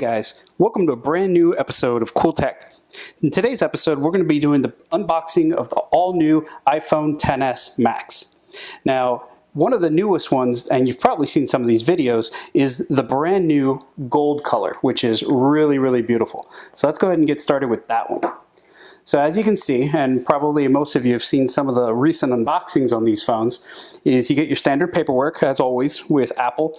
guys, welcome to a brand new episode of Kool Tech. In today's episode, we're going to be doing the unboxing of the all-new iPhone XS Max. Now, one of the newest ones, and you've probably seen some of these videos, is the brand new gold color, which is really, really beautiful. So let's go ahead and get started with that one. So as you can see, and probably most of you have seen some of the recent unboxings on these phones, is you get your standard paperwork, as always, with Apple.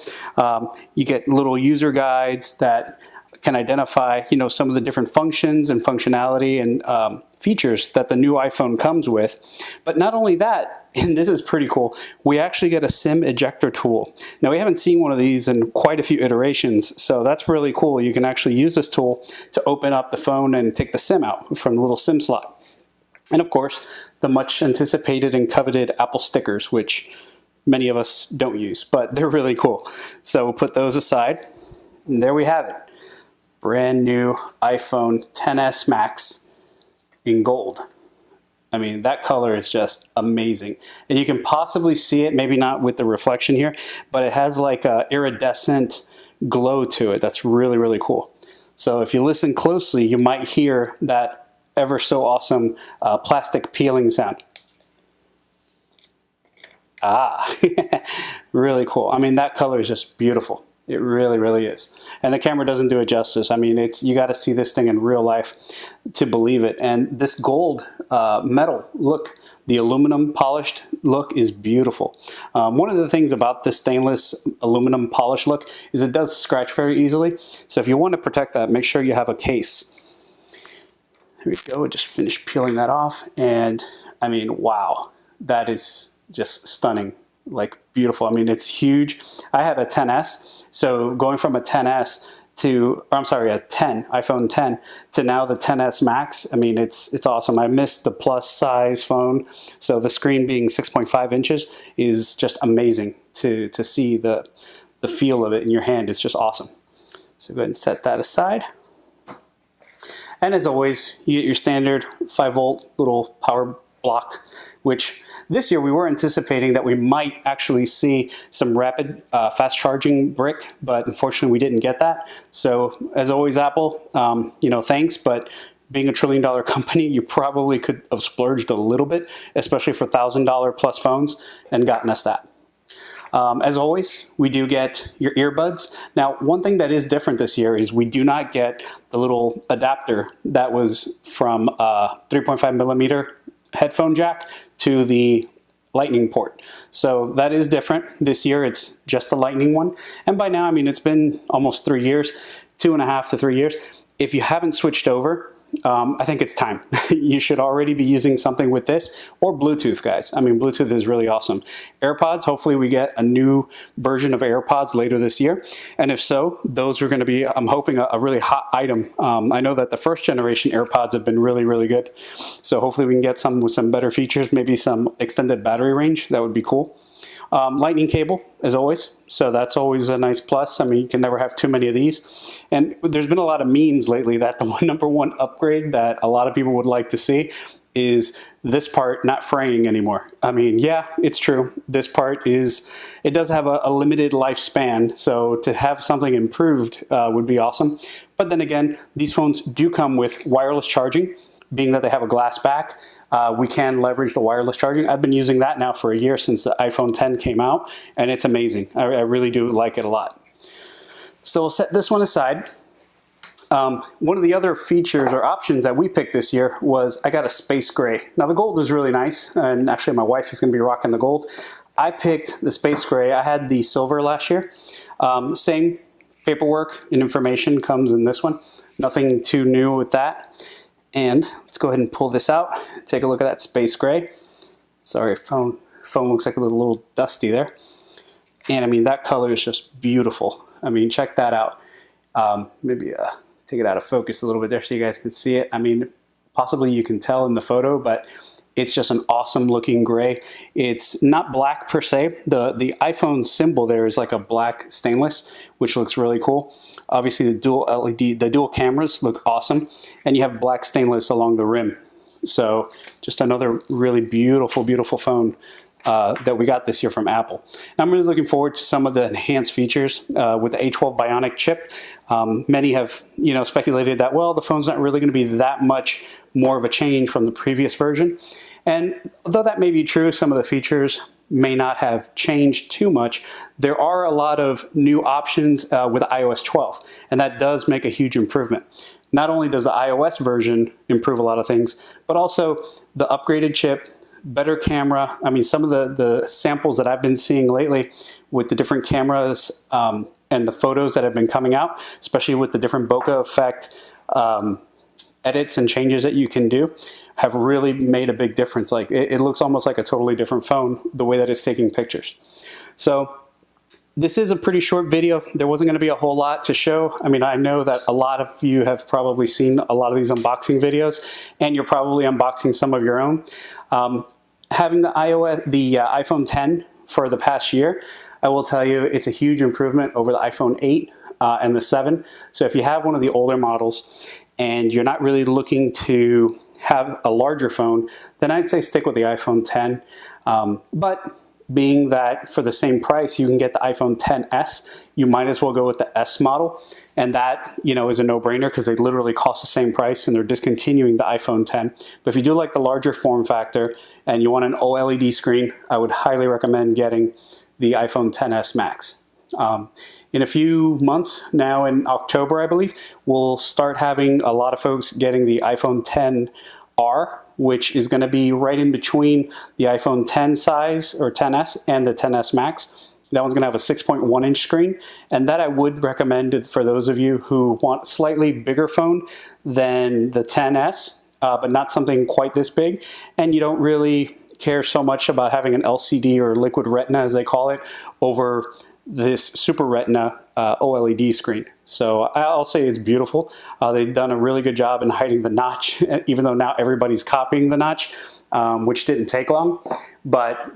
You get little user guides that can identify, some of the different functions and functionality and features that the new iPhone comes with. But not only that, and this is pretty cool, we actually get a SIM ejector tool. Now, we haven't seen one of these in quite a few iterations, so that's really cool. You can actually use this tool to open up the phone and take the SIM out from the little SIM slot. And of course, the much anticipated and coveted Apple stickers, which many of us don't use, but they're really cool. So we'll put those aside, and there we have it. Brand new iPhone XS Max in gold. I mean, that color is just amazing. And you can possibly see it, maybe not with the reflection here, but it has like a iridescent glow to it. That's really, really cool. So if you listen closely, you might hear that ever so awesome plastic peeling sound. Really cool. I mean, that color is just beautiful. It really, really is. And the camera doesn't do it justice. I mean, you got to see this thing in real life to believe it. And this gold metal look, the aluminum polished look is beautiful. One of the things about this stainless aluminum polished look is it does scratch very easily. So if you want to protect that, make sure you have a case. Here we go. Just finished peeling that off. And I mean, wow, that is just stunning. Like beautiful. I mean, it's huge. I had a XS. So going from a 10s to, or I'm sorry, a 10, iPhone 10 to now the XS Max, I mean, it's awesome. I missed the plus size phone. So the screen being 6.5 inches is just amazing to see the feel of it in your hand. It's just awesome. So go ahead and set that aside. And as always, you get your standard 5-volt little power block, which this year we were anticipating that we might actually see some rapid fast charging brick, but unfortunately we didn't get that. So as always, Apple, thanks, but being a $1 trillion company, you probably could have splurged a little bit, especially for $1,000 plus phones, and gotten us that. As always, we do get your earbuds. Now, one thing that is different this year is we do not get the little adapter that was from 3.5 millimeter headphone jack to the lightning port. So that is different. This year it's just the lightning one. And by now, I mean, it's been almost 3 years, 2.5 to 3 years. If you haven't switched over, I think it's time. You should already be using something with this or Bluetooth, guys. I mean, Bluetooth is really awesome. AirPods, hopefully we get a new version of AirPods later this year. And if so, those are going to be, I'm hoping, a really hot item. I know that the first generation AirPods have been really, really good. So hopefully we can get some with some better features, maybe some extended battery range. That would be cool. Lightning cable, as always. So that's always a nice plus. I mean, you can never have too many of these. And there's been a lot of memes lately that the number one upgrade that a lot of people would like to see is this part not fraying anymore. I mean, yeah, it's true. This part it does have a limited lifespan. So to have something improved would be awesome. But then again, these phones do come with wireless charging, being that they have a glass back. We can leverage the wireless charging. I've been using that now for a year since the iPhone 10 came out, and it's amazing. I really do like it a lot. So we'll set this one aside. One of the other features or options that we picked this year was I got a space gray. Now the gold is really nice, and actually my wife is going to be rocking the gold. I picked the space gray. I had the silver last year. Same paperwork and information comes in this one. Nothing too new with that. And let's go ahead and pull this out. Take a look at that space gray. Sorry, phone looks like a little dusty there. And I mean, that color is just beautiful. I mean, check that out. Maybe take it out of focus a little bit there so you guys can see it. I mean, possibly you can tell in the photo, but it's just an awesome looking gray. It's not black per se. The iPhone symbol there is like a black stainless, which looks really cool. Obviously the dual LED, the dual cameras look awesome. And you have black stainless along the rim. So just another really beautiful, beautiful phone that we got this year from Apple. I'm really looking forward to some of the enhanced features with the A12 Bionic chip. Many have, speculated that, well, the phone's not really going to be that much more of a change from the previous version. And though that may be true, some of the features may not have changed too much. There are a lot of new options with iOS 12, and that does make a huge improvement. Not only does the iOS version improve a lot of things, but also the upgraded chip, better camera. I mean, some of the samples that I've been seeing lately with the different cameras and the photos that have been coming out, especially with the different bokeh effect edits and changes that you can do, have really made a big difference. Like it looks almost like a totally different phone, the way that it's taking pictures. So this is a pretty short video. There wasn't going to be a whole lot to show. I mean, I know that a lot of you have probably seen a lot of these unboxing videos, and you're probably unboxing some of your own. Having the iPhone 10 for the past year, I will tell you it's a huge improvement over the iPhone 8 and the 7. So if you have one of the older models and you're not really looking to have a larger phone, then I'd say stick with the iPhone 10. But being that for the same price you can get the iPhone XS, you might as well go with the S model. And that, is a no-brainer because they literally cost the same price and they're discontinuing the iPhone 10. But if you do like the larger form factor and you want an OLED screen, I would highly recommend getting the iPhone XS Max. In a few months, now in October, I believe, we'll start having a lot of folks getting the iPhone XR, which is going to be right in between the iPhone 10 size or XS and the XS Max. That one's going to have a 6.1 inch screen, and that I would recommend for those of you who want a slightly bigger phone than the XS, but not something quite this big, and you don't really care so much about having an LCD or liquid retina, as they call it, over this Super Retina OLED screen. So I'll say it's beautiful. They've done a really good job in hiding the notch, even though now everybody's copying the notch, which didn't take long. But,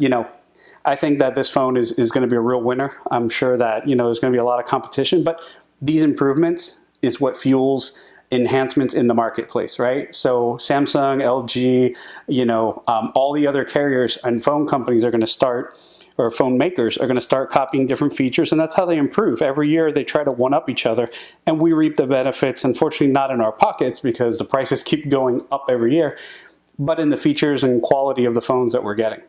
I think that this phone is going to be a real winner. I'm sure that, there's going to be a lot of competition, but these improvements is what fuels enhancements in the marketplace, right? So Samsung, LG, all the other carriers and phone companies are going to start, or phone makers are going to start copying different features, and that's how they improve. Every year they try to one-up each other, and we reap the benefits, unfortunately not in our pockets because the prices keep going up every year, but in the features and quality of the phones that we're getting.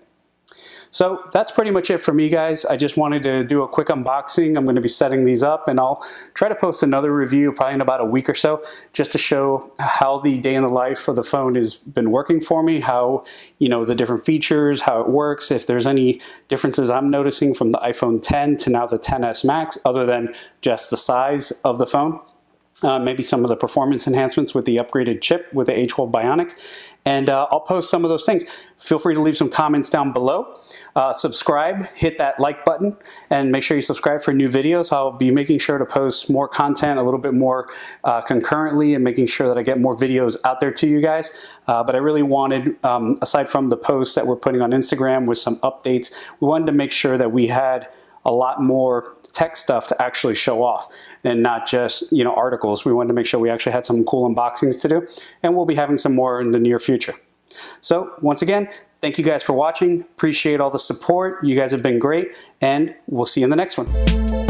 So that's pretty much it for me, guys. I just wanted to do a quick unboxing. I'm going to be setting these up, and I'll try to post another review probably in about a week or so, just to show how the day in the life of the phone has been working for me, how, the different features, how it works, if there's any differences I'm noticing from the iPhone 10 to now the XS Max, other than just the size of the phone. Maybe some of the performance enhancements with the upgraded chip with the A12 Bionic. And I'll post some of those things. Feel free to leave some comments down below. Subscribe, hit that like button, and make sure you subscribe for new videos. I'll be making sure to post more content a little bit more concurrently, and making sure that I get more videos out there to you guys. But I really wanted, aside from the posts that we're putting on Instagram with some updates, we wanted to make sure that we had a lot more tech stuff to actually show off, and not just articles. We wanted to make sure we actually had some cool unboxings to do, and we'll be having some more in the near future. So once again, thank you guys for watching. Appreciate all the support. You guys have been great, and we'll see you in the next one.